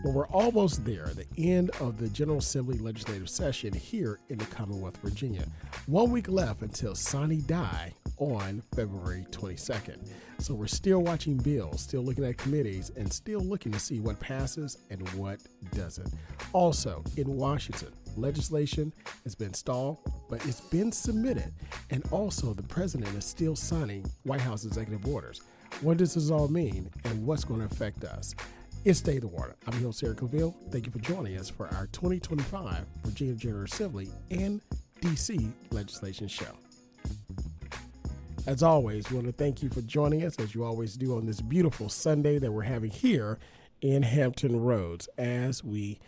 Well, we're almost there, the end of the General Assembly legislative session here in the Commonwealth of Virginia. 1 week left until Sine Die on February 22nd. So we're still watching bills, still looking at committees, and still looking to see what passes and what doesn't. Also, in Washington, legislation has been stalled, but it's been submitted. And also, the president is still signing White House executive orders. What does this all mean, and what's going to affect us? It's Stay the Water. I'm your host, Eric Claville. Thank you for joining us for our 2025 Virginia General Assembly and D.C. legislation show. As always, we want to thank you for joining us, as you always do on this beautiful Sunday that we're having here in Hampton Roads as we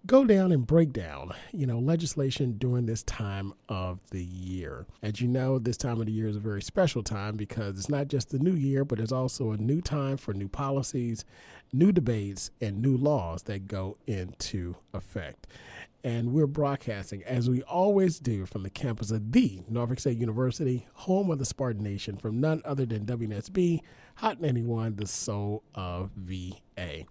go down and break down, legislation during this time of the year. As you know, this time of the year is a very special time because it's not just the new year, but it's also a new time for new policies, new debates, and new laws that go into effect. And we're broadcasting, as we always do, from the campus of the Norfolk State University, home of the Spartan Nation, from none other than WNSB, Hot 91, the soul of VA.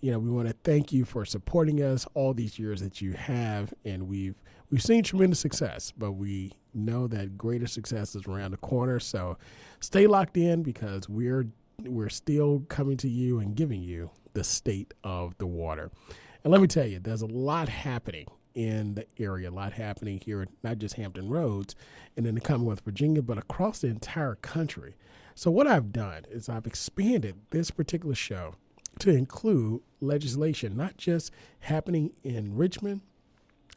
We want to thank you for supporting us all these years that you have, and we've seen tremendous success, but we know that greater success is around the corner. So stay locked in because we're still coming to you and giving you the state of the water. And let me tell you, there's a lot happening in the area, a lot happening here, not just Hampton Roads and in the Commonwealth of Virginia, but across the entire country. So what I've done is I've expanded this particular show to include legislation, not just happening in Richmond,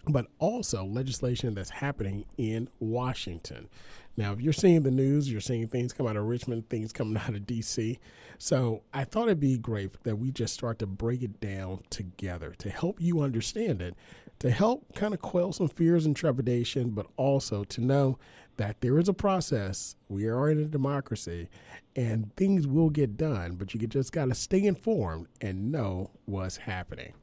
but also legislation that's happening in Washington. Now, if you're seeing the news, you're seeing things come out of Richmond, things coming out of D.C. So I thought it'd be great that we just start to break it down together to help you understand it, to help kind of quell some fears and trepidation, but also to know that there is a process. We are in a democracy and things will get done, but you just got to stay informed and know what's happening.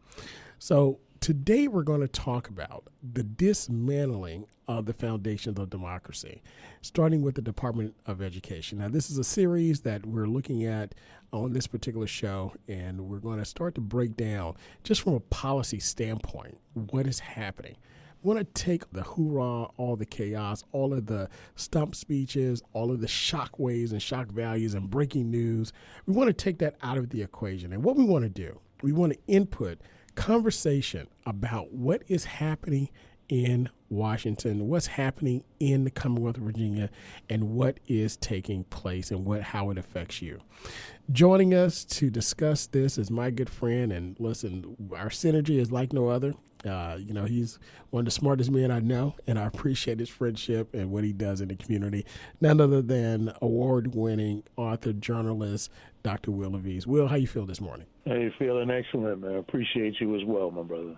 So today we're going to talk about the dismantling of the foundations of democracy, starting with the Department of Education. Now, this is a series that we're looking at on this particular show, and we're going to start to break down, just from a policy standpoint, what is happening. We want to take the hoorah, all the chaos, all of the stump speeches, all of the shock waves and shock values and breaking news. We want to take that out of the equation. And what we want to do, we want to input conversation about what is happening in Washington, what's happening in the Commonwealth of Virginia, and what is taking place and how it affects you. Joining us to discuss this is my good friend, and listen, our synergy is like no other. He's one of the smartest men I know, and I appreciate his friendship and what he does in the community. None other than award-winning author, journalist, Dr. Will Levis. Will, how you feel this morning? Hey, feeling excellent, man. Appreciate you as well, my brother.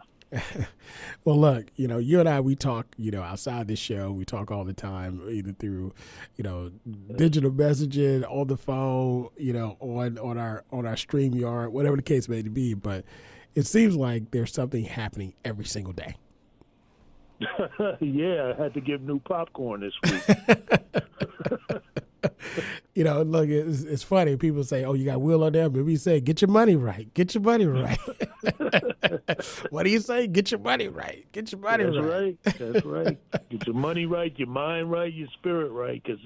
Well, look, you and I, we talk, outside this show, we talk all the time, either through, digital messaging, on the phone, on our StreamYard, whatever the case may be. But it seems like there's something happening every single day. Yeah, I had to give new popcorn this week. Look, it's funny. People say, "Oh, you got Will on there," but we say, "Get your money right. Get your money right." What do you say? Get your money right. Get your money right. That's right. Get your money right, your mind right, your spirit right, because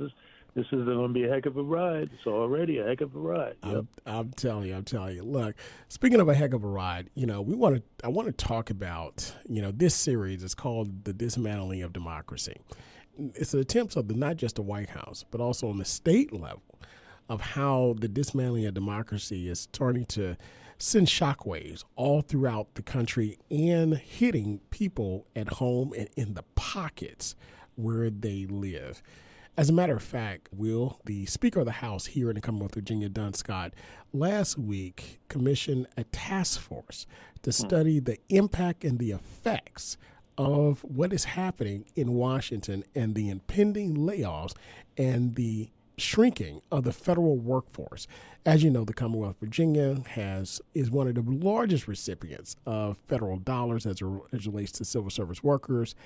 this is going to be a heck of a ride. It's already a heck of a ride. Yep. I'm telling you. Look, speaking of a heck of a ride, I want to talk about, this series is called The Dismantling of Democracy. It's an attempt of not just the White House, but also on the state level of how the dismantling of democracy is starting to send shockwaves all throughout the country and hitting people at home and in the pockets where they live. As a matter of fact, Will, the Speaker of the House here in the Commonwealth of Virginia, Don Scott, last week commissioned a task force to study the impact and the effects of what is happening in Washington and the impending layoffs and the shrinking of the federal workforce. As you know, the Commonwealth of Virginia is one of the largest recipients of federal dollars as it relates to civil service workers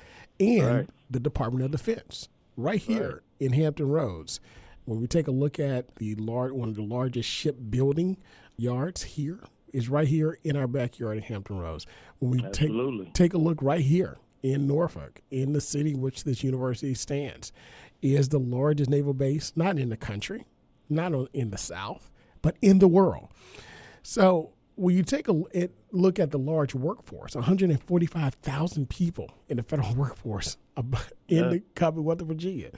and the Department of Defense right here in Hampton Roads. When we take a look at one of the largest shipbuilding yards here is right here in our backyard in Hampton Roads. When we Absolutely. take a look right here in Norfolk, in the city which this university stands, is the largest naval base, not in the country, not in the South, but in the world. So when you take a look at the large workforce, 145,000 people in the federal workforce in the Commonwealth of Virginia,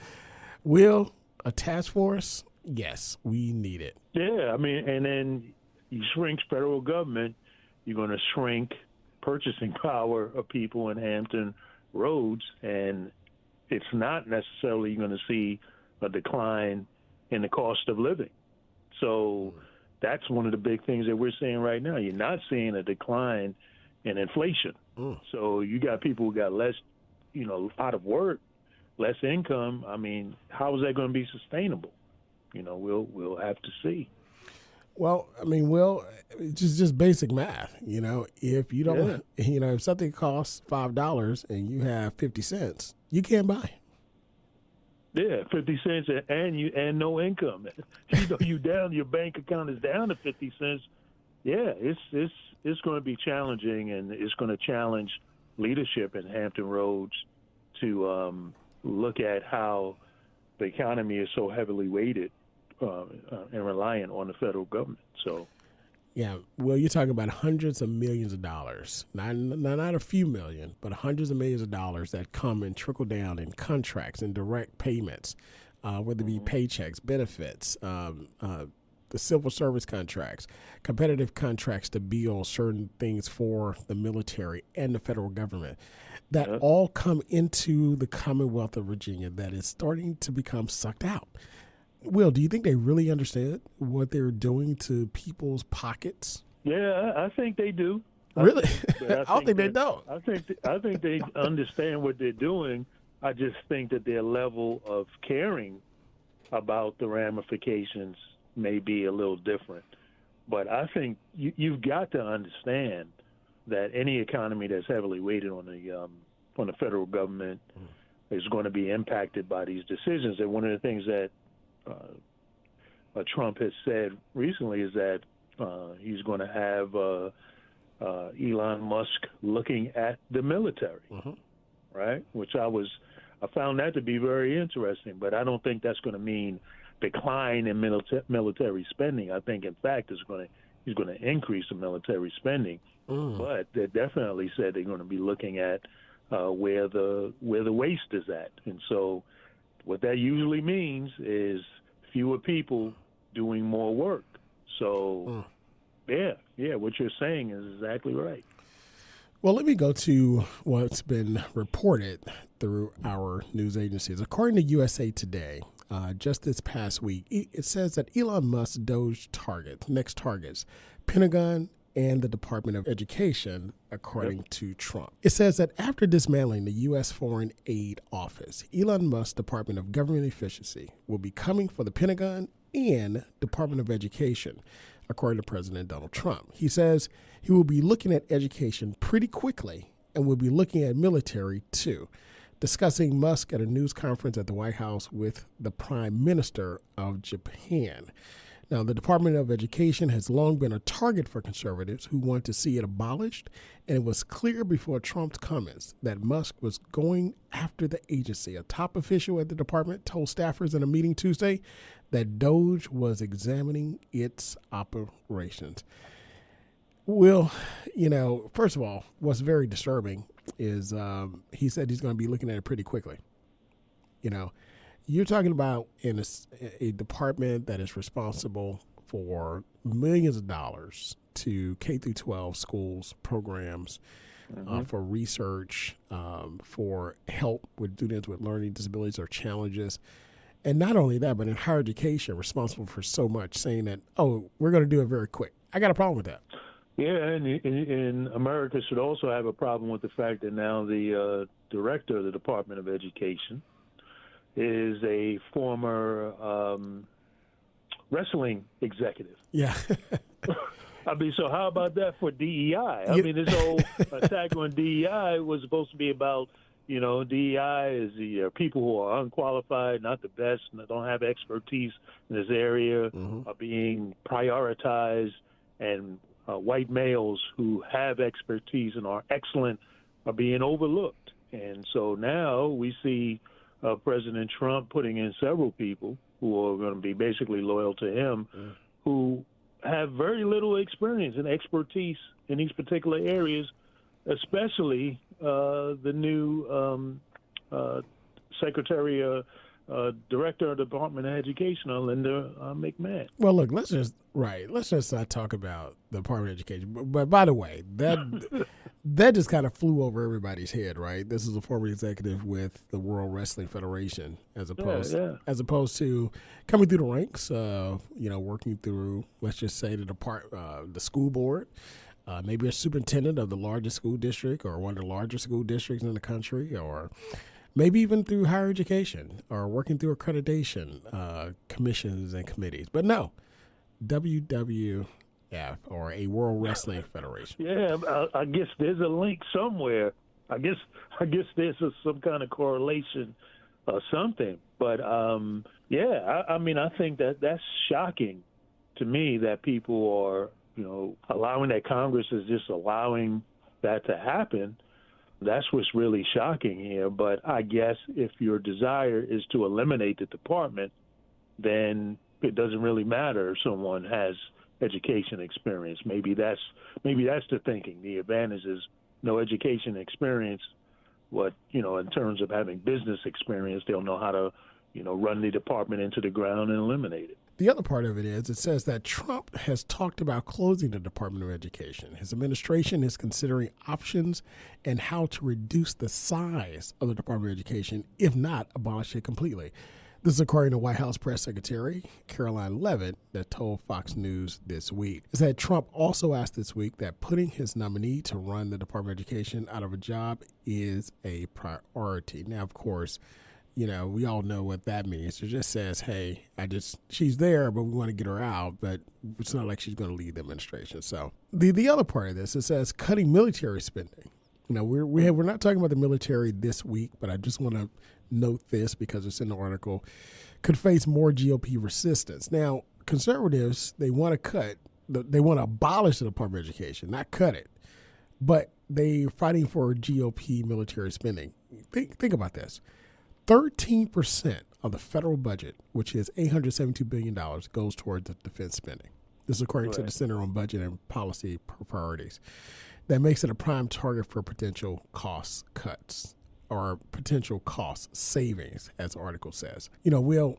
will a task force? Yes, we need it. Yeah, I mean, and then you shrink federal government, you're going to shrink purchasing power of people in Hampton Roads, and it's not necessarily going to see a decline in the cost of living. So that's one of the big things that we're seeing right now. You're not seeing a decline in inflation. So you got people who got less, out of work, less income. I mean, how is that going to be sustainable? We'll have to see. Well, I mean, it's just basic math. If you don't, if something costs $5 and you have 50 cents, you can't buy. Yeah, 50 cents and no income. You down, your bank account is down to 50 cents. Yeah, it's going to be challenging, and it's going to challenge leadership in Hampton Roads to look at how the economy is so heavily weighted and reliant on the federal government. So, yeah, well, you're talking about hundreds of millions of dollars, not a few million, but hundreds of millions of dollars that come and trickle down in contracts and direct payments, whether it be paychecks, benefits, the civil service contracts, competitive contracts to build certain things for the military and the federal government, that all come into the Commonwealth of Virginia that is starting to become sucked out. Will, do you think they really understand what they're doing to people's pockets? Yeah, I think they do. Really? I don't think they don't. I think they understand what they're doing. I just think that their level of caring about the ramifications may be a little different. But I think you've got to understand that any economy that's heavily weighted on the federal government is going to be impacted by these decisions. And one of the things that Trump has said recently is that he's going to have Elon Musk looking at the military, right? Which I found that to be very interesting. But I don't think that's going to mean decline in military spending. I think, in fact, he's going to increase the military spending. But they definitely said they're going to be looking at where the waste is at, and so what that usually means is fewer people doing more work. So, yeah, what you're saying is exactly right. Well, let me go to what's been reported through our news agencies. According to USA Today, just this past week, it says that Elon Musk's Doge next targets, Pentagon and the Department of Education, according to Trump. It says that after dismantling the U.S. Foreign Aid Office, Elon Musk's Department of Government Efficiency will be coming for the Pentagon and Department of Education, according to President Donald Trump. He says he will be looking at education pretty quickly and will be looking at military too, discussing Musk at a news conference at the White House with the Prime Minister of Japan. Now, the Department of Education has long been a target for conservatives who want to see it abolished, and it was clear before Trump's comments that Musk was going after the agency. A top official at the department told staffers in a meeting Tuesday that Doge was examining its operations. Well, first of all, what's very disturbing is he said he's going to be looking at it pretty quickly. You're talking about in a department that is responsible for millions of dollars to K through 12 schools, programs, for research, for help with students with learning disabilities or challenges. And not only that, but in higher education, responsible for so much, saying that, we're going to do it very quick. I got a problem with that. Yeah, and America should also have a problem with the fact that now the director of the Department of Education is a former wrestling executive. Yeah. I mean, so how about that for DEI? I mean, this whole attack on DEI was supposed to be about, DEI is the people who are unqualified, not the best, and don't have expertise in this area, are being prioritized. And white males who have expertise and are excellent are being overlooked. And so now we see President Trump putting in several people who are going to be basically loyal to him, who have very little experience and expertise in these particular areas, especially the new Secretary, Director of the Department of Education, Linda McMahon. Well, look, let's just not talk about the Department of Education. But by the way, that just kind of flew over everybody's head, right? This is a former executive with the World Wrestling Federation, as opposed to coming through the ranks, working through, let's just say, the school board, maybe a superintendent of the largest school district or one of the largest school districts in the country, or maybe even through higher education or working through accreditation commissions and committees. But no, WWF, or a World Wrestling Federation. Yeah, I guess there's a link somewhere. I guess there's some kind of correlation or something. But, I think that's shocking to me that people are, allowing that Congress is just allowing that to happen. That's what's really shocking here. But I guess if your desire is to eliminate the department, then it doesn't really matter if someone has education experience. Maybe that's the thinking. The advantage is no education experience, but in terms of having business experience, they'll know how to run the department into the ground and eliminate it. The other part of it is it says that Trump has talked about closing the Department of Education. His administration is considering options and how to reduce the size of the Department of Education, if not abolish it completely. This is according to White House Press Secretary Karoline Leavitt, that told Fox News this week. It said Trump also asked this week that putting his nominee to run the Department of Education out of a job is a priority. Now, of course, we all know what that means. It just says, hey, she's there, but we want to get her out, but it's not like she's going to lead the administration. So the other part of this, it says cutting military spending. We're not talking about the military this week, but I just want to note this because it's in the article, could face more GOP resistance. Now, conservatives, they want to abolish the Department of Education, not cut it, but they're fighting for GOP military spending. Think about this. 13% of the federal budget, which is $872 billion, goes towards the defense spending. This is according to the Center on Budget and Policy Priorities. That makes it a prime target for potential cost cuts or potential cost savings, as the article says. When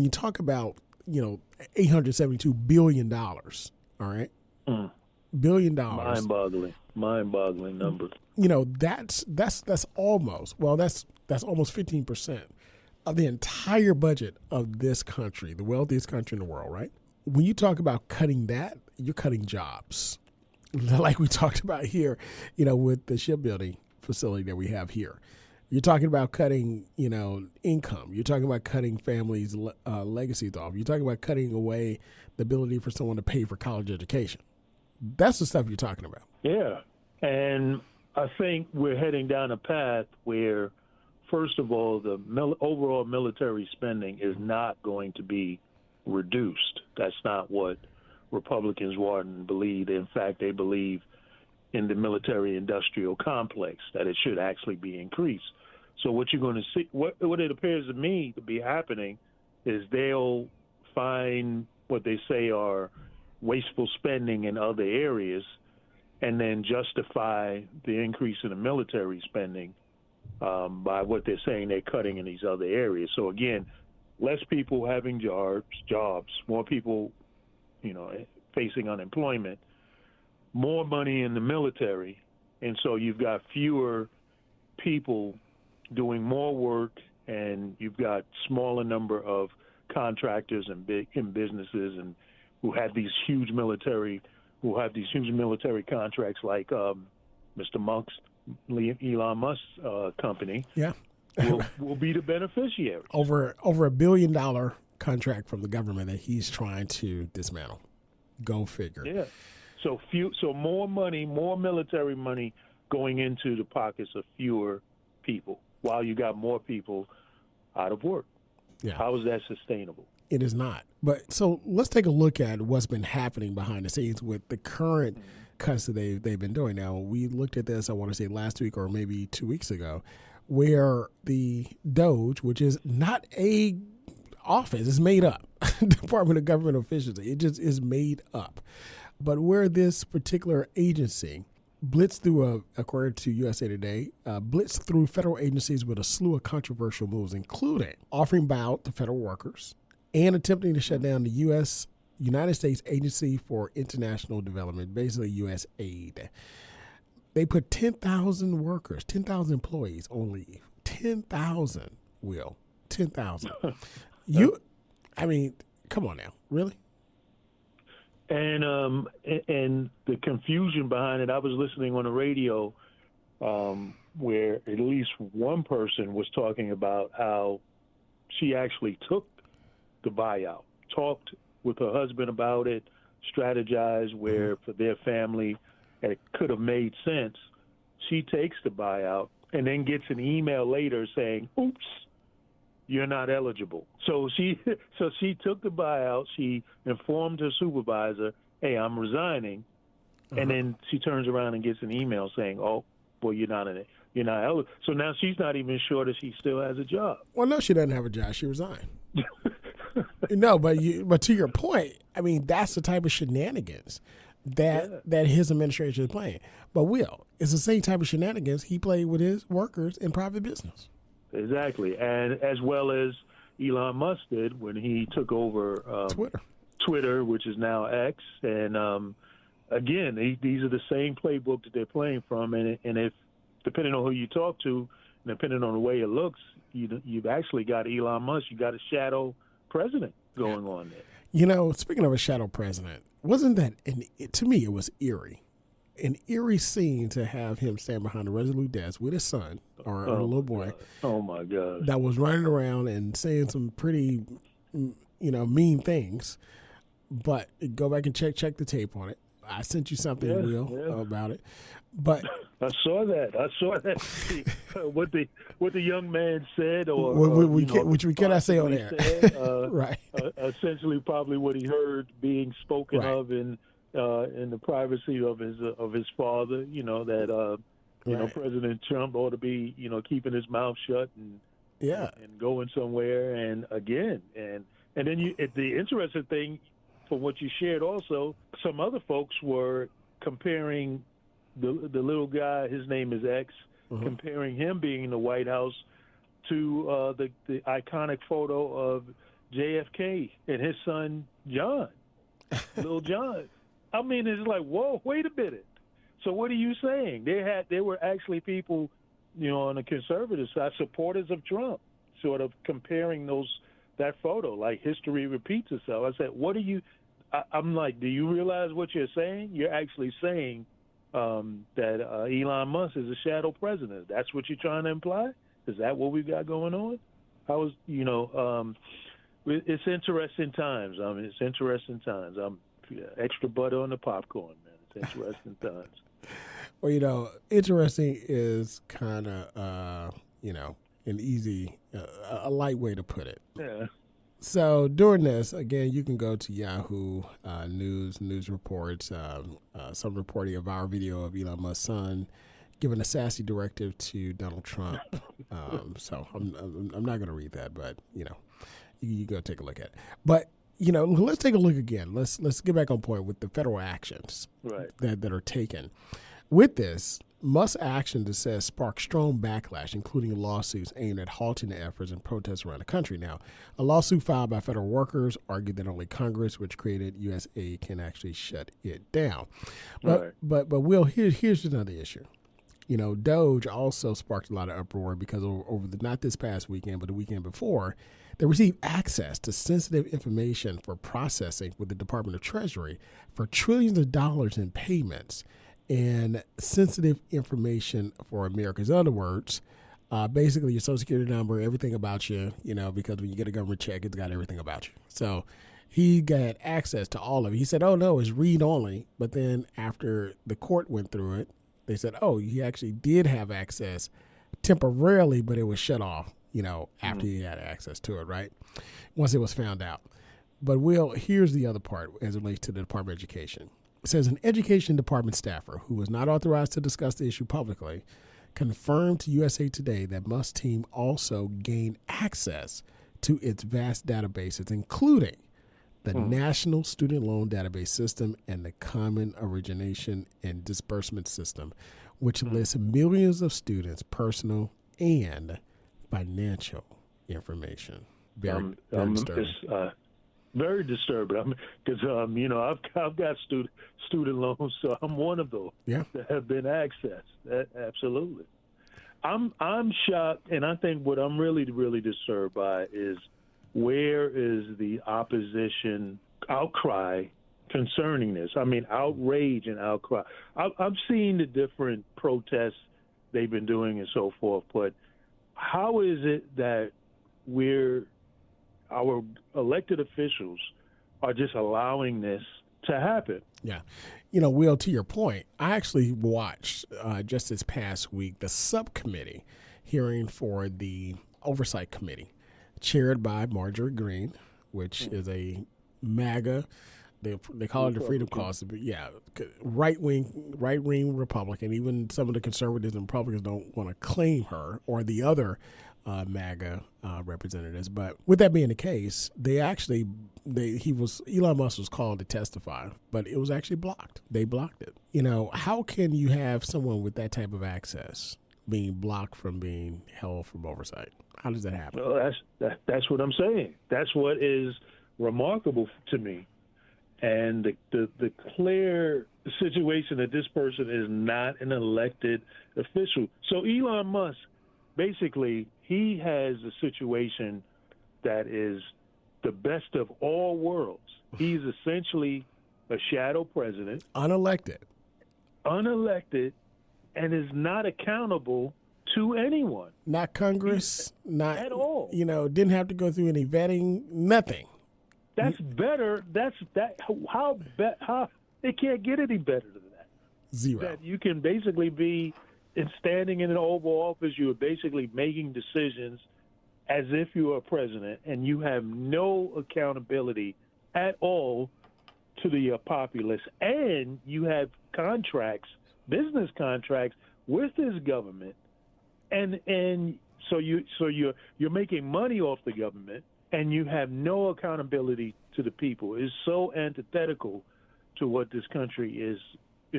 you talk about, $872 billion, all right? $1 billion. Mind-boggling numbers. That's almost 15% of the entire budget of this country, the wealthiest country in the world, right? When you talk about cutting that, you're cutting jobs. Like we talked about here, with the shipbuilding facility that we have here. You're talking about cutting, income. You're talking about cutting families' legacies off. You're talking about cutting away the ability for someone to pay for college education. That's the stuff you're talking about. Yeah. And I think we're heading down a path where, first of all, the overall military spending is not going to be reduced. That's not what Republicans want and believe. In fact, they believe in the military-industrial complex that it should actually be increased. So what you're going to see, what it appears to me to be happening, is they'll find what they say are wasteful spending in other areas, and then justify the increase in the military spending by what they're saying they're cutting in these other areas. So again, less people having jobs, more people, facing unemployment, more money in the military, and so you've got fewer people doing more work, and you've got smaller number of contractors and big businesses and who have these huge military contracts like Mr. Elon Musk's company. Yeah. will be the beneficiary. Over $1 billion contract from the government that he's trying to dismantle. Go figure. Yeah. So more money, more military money going into the pockets of fewer people while you got more people out of work. Yeah. How is that sustainable? It is not. But so let's take a look at what's been happening behind the scenes with the current cuts that they've been doing. Now, we looked at this, I want to say last week or maybe 2 weeks ago, where the DOJ, which is not a office, is made up. Department of Government Efficiency. It just is made up. But where this particular agency blitzed through, according to USA Today, blitzed through federal agencies with a slew of controversial moves, including offering buyout to federal workers and attempting to shut down the United States Agency for International Development, basically USAID. They put 10,000 workers, 10,000 employees on leave. 10,000, Will. 10,000. I mean, come on now. Really? And the confusion behind it, I was listening on the radio where at least one person was talking about how she actually took the buyout, talked with her husband about it, strategized where for their family it could have made sense. She takes the buyout and then gets an email later saying, oops, you're not eligible. So she took the buyout. She informed her supervisor, hey, I'm resigning. And then she turns around and gets an email saying, oh, well, you're not eligible. So now she's not even sure that she still has a job. Well, no, she doesn't have a job. She resigned. No, but to your point, I mean, that's the type of shenanigans that his administration is playing. But Will, it's the same type of shenanigans he played with his workers in private business. Exactly, and as well as Elon Musk did when he took over Twitter, which is now X. And again, these are the same playbook that they're playing from. And if depending on who you talk to, and depending on the way it looks, you've actually got Elon Musk. You got a shadow president going on there. You know, speaking of a shadow president, wasn't that to me it was eerie. An eerie scene to have him stand behind a Resolute desk with his son or a little boy. God. Oh my God! That was running around and saying some pretty, mean things. But go back and check the tape on it. I sent you something, Will, about it. But I saw that. what the young man said, or which we cannot say on air. Right. Essentially, probably what he heard being spoken of in the privacy of his father. President Trump ought to be keeping his mouth shut and going somewhere. And again, and then the interesting thing from what you shared also, some other folks were comparing the little guy, his name is X, comparing him being in the White House to the iconic photo of JFK and his son John, little John. I mean, it's like, whoa, wait a minute. So what are you saying? There were actually people, on the conservative side, supporters of Trump, sort of comparing that photo, like history repeats itself. I said, what are you? I'm like, do you realize what you're saying? You're actually saying that Elon Musk is a shadow president. That's what you're trying to imply? Is that what we've got going on? It's interesting times. I mean, it's interesting times. Extra butter on the popcorn, man. It's interesting times. Well, interesting is kind of, an easy, a light way to put it. Yeah. So during this, again, you can go to Yahoo News reports, some reporting of our video of Elon Musk's son giving a sassy directive to Donald Trump. So I'm not going to read that, but, you go take a look at it. But, let's take a look again. Let's get back on point with the federal actions that are taken. With this, Musk's action, it says, sparked strong backlash, including lawsuits aimed at halting the efforts and protests around the country. Now, a lawsuit filed by federal workers argued that only Congress, which created USAID, can actually shut it down. But Will, here's another issue. DOJ also sparked a lot of uproar because over not this past weekend, but the weekend before, they received access to sensitive information for processing with the Department of Treasury for trillions of dollars in payments and sensitive information for Americans. In other words, basically your Social Security number, everything about you, because when you get a government check, it's got everything about you. So he got access to all of it. He said, oh, no, it's read only. But then after the court went through it, they said, oh, he actually did have access temporarily, but it was shut off, after he had access to it, right? Once it was found out. But Will, here's the other part as it relates to the Department of Education. It says an education department staffer who was not authorized to discuss the issue publicly confirmed to USA Today that Musk's team also gained access to its vast databases, including the National Student Loan Database System and the Common Origination and Disbursement System, which lists millions of students' personal and financial information. Very disturbing. It's very disturbing. Because I've got student loans, so I'm one of those that have been accessed. Absolutely. I'm shocked, and I think what I'm really, really disturbed by is where is the opposition outcry concerning this? I mean, outrage and outcry. I've seen the different protests they've been doing and so forth, but how is it that our elected officials are just allowing this to happen? Yeah. Will, to your point, I actually watched just this past week the subcommittee hearing for the Oversight Committee, chaired by Marjorie Greene, which is a MAGA. They call it the Freedom Cause, but right wing Republican. Even some of the conservatives and Republicans don't want to claim her or the other MAGA representatives. But with that being the case, Elon Musk was called to testify, but it was actually blocked. They blocked it. How can you have someone with that type of access being blocked from being held from oversight? How does that happen? Well, that's what I'm saying. That's what is remarkable to me. And the clear situation that this person is not an elected official. So Elon Musk, basically, he has a situation that is the best of all worlds. He's essentially a shadow president. Unelected, and is not accountable to anyone. Not Congress, not at all. Didn't have to go through any vetting, nothing. That's better. How it can't get any better than that. Zero. That you can basically be standing in an Oval Office. You are basically making decisions as if you are president, and you have no accountability at all to the populace, and you have contracts, business contracts with this government, and so you're making money off the government, and you have no accountability to the people. It's so antithetical to what this country is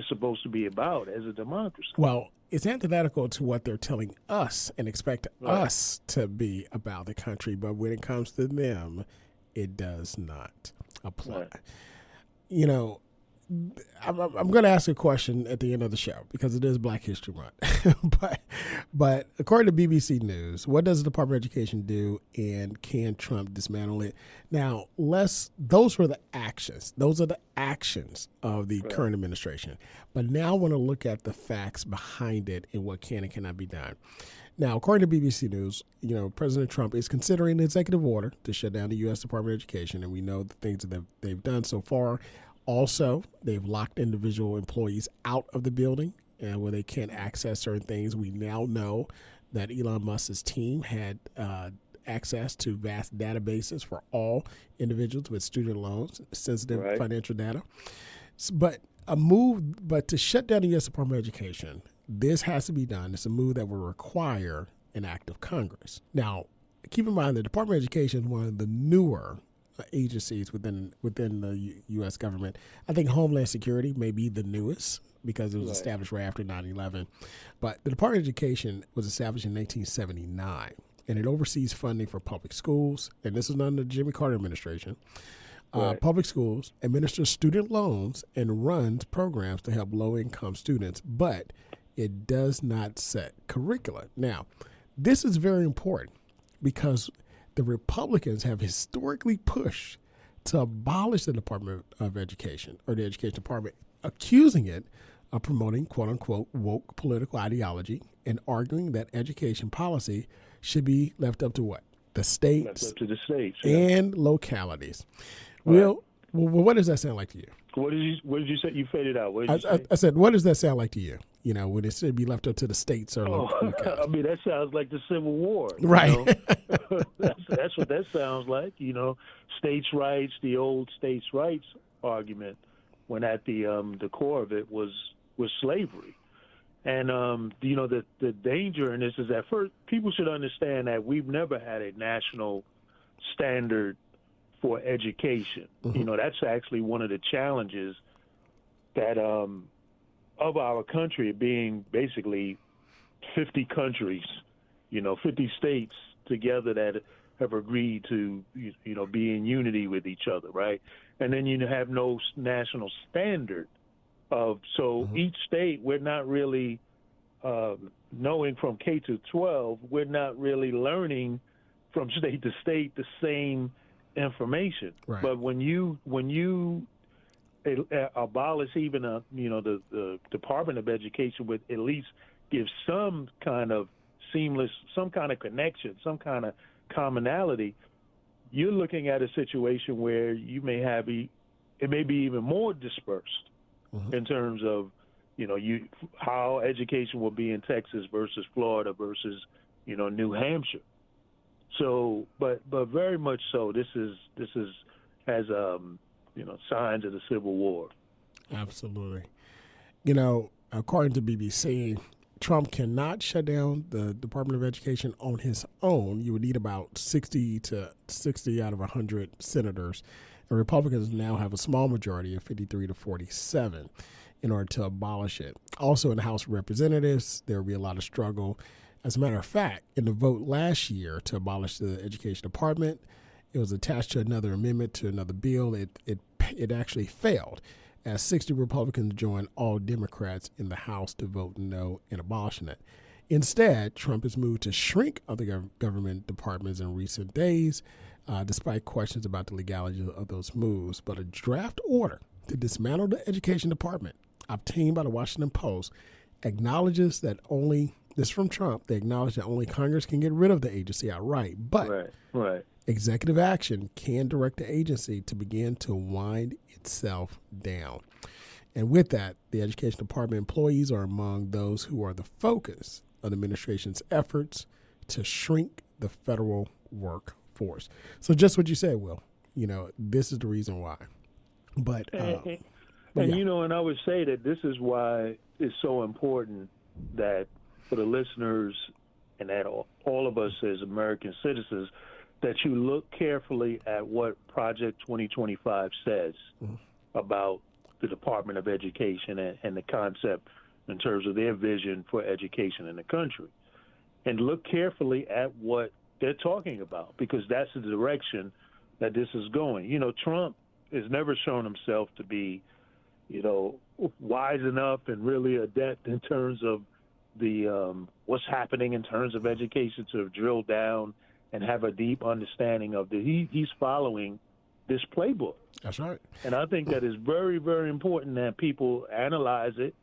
supposed to be about as a democracy. Well, it's antithetical to what they're telling us and expect us to be about the country, but when it comes to them, it does not apply. Right. I'm going to ask a question at the end of the show because it is Black History Month. but according to BBC News, what does the Department of Education do, and can Trump dismantle it? Now, those were the actions. Those are the actions of the current administration. But now I want to look at the facts behind it and what can and cannot be done. Now, according to BBC News, President Trump is considering an executive order to shut down the U.S. Department of Education, and we know the things that they've done so far. Also, they've locked individual employees out of the building and where they can't access certain things. We now know that Elon Musk's team had access to vast databases for all individuals with student loans, sensitive financial data. But to shut down the U.S. Department of Education, this has to be done. It's a move that will require an act of Congress. Now, keep in mind the Department of Education is one of the newer agencies within the U.S. government. I think Homeland Security may be the newest because it was established right after 9/11. But the Department of Education was established in 1979, and it oversees funding for public schools, and this is under the Jimmy Carter administration. Public schools, administers student loans, and runs programs to help low-income students, but it does not set curricula. Now, this is very important because the Republicans have historically pushed to abolish the Department of Education or the Education Department, accusing it of promoting quote-unquote woke political ideology and arguing that education policy should be left up to what? The states, left up to the states and localities. Well, what does that sound like to you? What did you say? You faded out. What did you say? I said, what does that sound like to you? when it should be left up to the states or local. I mean, that sounds like the Civil War. Right. That's what that sounds like. States' rights, the old states' rights argument, when at the core of it was slavery. And, the danger in this is that first, people should understand that we've never had a national standard for education. Mm-hmm. That's actually one of the challenges that of our country, being basically 50 countries, 50 states together that have agreed to, be in unity with each other, right? And then you have no national standard so each state, we're not really knowing from K to 12, we're not really learning from state to state the same information. Right. But when you abolish even the Department of Education, would at least give some kind of seamless, some kind of connection, some kind of commonality, you're looking at a situation where you may have it may be even more dispersed in terms of how education will be in Texas versus Florida versus New Hampshire. So, but very much so, this has signs of the Civil War. Absolutely. According to BBC, Trump cannot shut down the Department of Education on his own. You would need about 60 out of 100 senators. And Republicans now have a small majority of 53 to 47 in order to abolish it. Also in the House of Representatives, there will be a lot of struggle. As a matter of fact, in the vote last year to abolish the Education Department, it was attached to another amendment to another bill. It actually failed, as 60 Republicans joined all Democrats in the House to vote no in abolishing it. Instead, Trump has moved to shrink other government departments in recent days, despite questions about the legality of those moves. But a draft order to dismantle the Education Department, obtained by the Washington Post, acknowledges that this is from Trump, they acknowledge that only Congress can get rid of the agency outright. But right. Executive action can direct the agency to begin to wind itself down. And with that, the Education Department employees are among those who are the focus of the administration's efforts to shrink the federal workforce. So just what you said, Will, this is the reason why. But and I would say that this is why it's so important that for the listeners and that all of us as American citizens, that you look carefully at what Project 2025 says about the Department of Education and the concept in terms of their vision for education in the country. And look carefully at what they're talking about, because that's the direction that this is going. Trump has never shown himself to be, wise enough and really adept in terms of the what's happening in terms of education to drill down and have a deep understanding of he's following this playbook. That's right. And I think that is very, very important that people analyze it,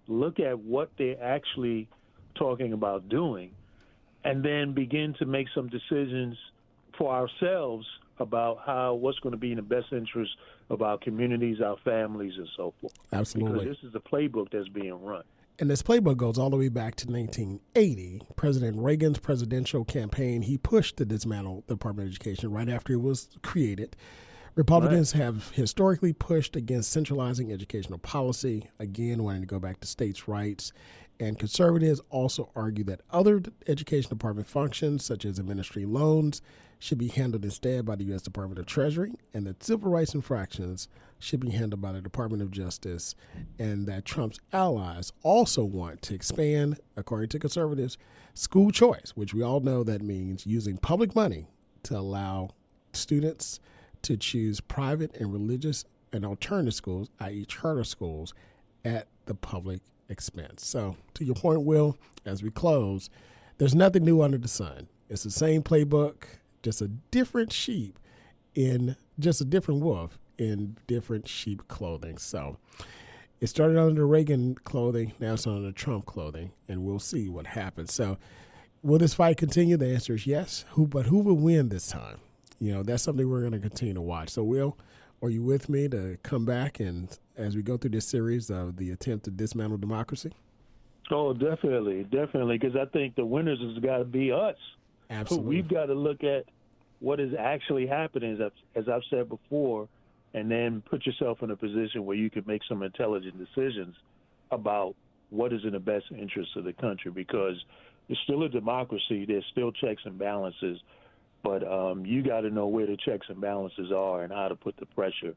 look at what they're actually talking about doing, and then begin to make some decisions for ourselves about what's going to be in the best interest of our communities, our families, and so forth. Absolutely. Because this is the playbook that's being run. And this playbook goes all the way back to 1980. President Reagan's presidential campaign, he pushed to dismantle the Department of Education right after it was created. Republicans have historically pushed against centralizing educational policy, again, wanting to go back to states' rights. And conservatives also argue that other education department functions, such as administering loans, should be handled instead by the U.S. Department of Treasury, and that civil rights infractions should be handled by the Department of Justice, and that Trump's allies also want to expand, according to conservatives, school choice, which we all know that means using public money to allow students to choose private and religious and alternative schools, i.e. charter schools, at the public expense. So to your point, Will, as we close, there's nothing new under the sun. It's the same playbook, just a different sheep just a different wolf in different sheep clothing. So it started under Reagan clothing, now it's under Trump clothing, and we'll see what happens. So will this fight continue? The answer is yes. But who will win this time? That's something we're going to continue to watch. So Will, are you with me to come back and as we go through this series of the attempt to dismantle democracy? Oh, definitely, definitely, because I think the winners has got to be us. Absolutely. We've got to look at what is actually happening, as I've said before, and then put yourself in a position where you can make some intelligent decisions about what is in the best interest of the country, because it's still a democracy. There's still checks and balances, but you got to know where the checks and balances are and how to put the pressure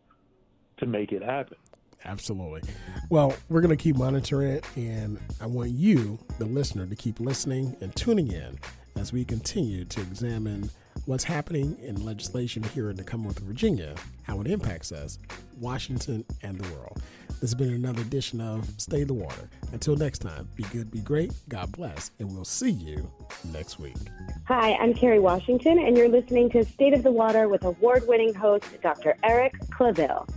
to make it happen. Absolutely. Well, we're going to keep monitoring it, and I want you, the listener, to keep listening and tuning in as we continue to examine what's happening in legislation here in the Commonwealth of Virginia, how it impacts us, Washington, and the world. This has been another edition of Stay the Water. Until next time, be good, be great, God bless, and we'll see you next week. Hi, I'm Carrie Washington, and you're listening to State of the Water with award-winning host Dr. Eric Claville.